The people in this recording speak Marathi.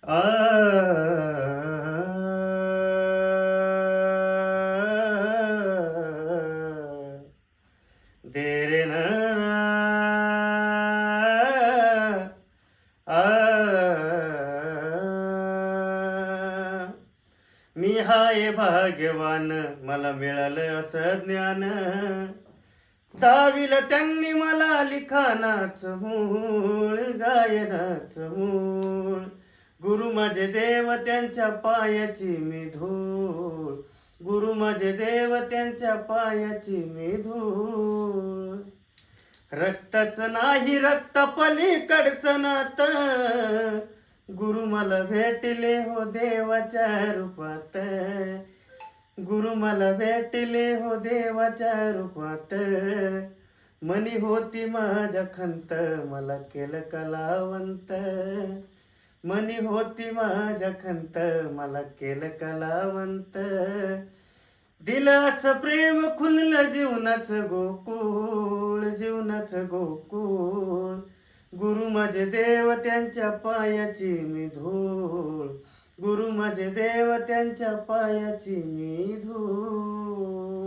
आ दे रे ना ना. मी हाय भाग्यवान, मला मिळालं असं ज्ञान. दाविल त्यांनी मला लिखाणाच मूळ, गायनाच मूळ. गुरु माझे देव त्यांच्या पायाची मी धूळ. गुरु माझे देव त्यांच्या पायाची मी धूळ. रक्तच नाही रक्त पलीकडचं नातं, गुरु मला भेटले हो देवाच्या रूपात. गुरु मला भेटले हो देवाच्या रूपात. मनी होती माझ्या खंत, मला केलं कलावंत. मनी होती माझ्या खंत, मला केलं कलावंत. दिलं असं प्रेम खुललं जीवनाचं गोकुळ, जीवनाचं गोकुळ. गुरु माझे देव त्यांच्या पायाची मी धूळ. गुरु माझे देव त्यांच्या पायाची मी धूळ.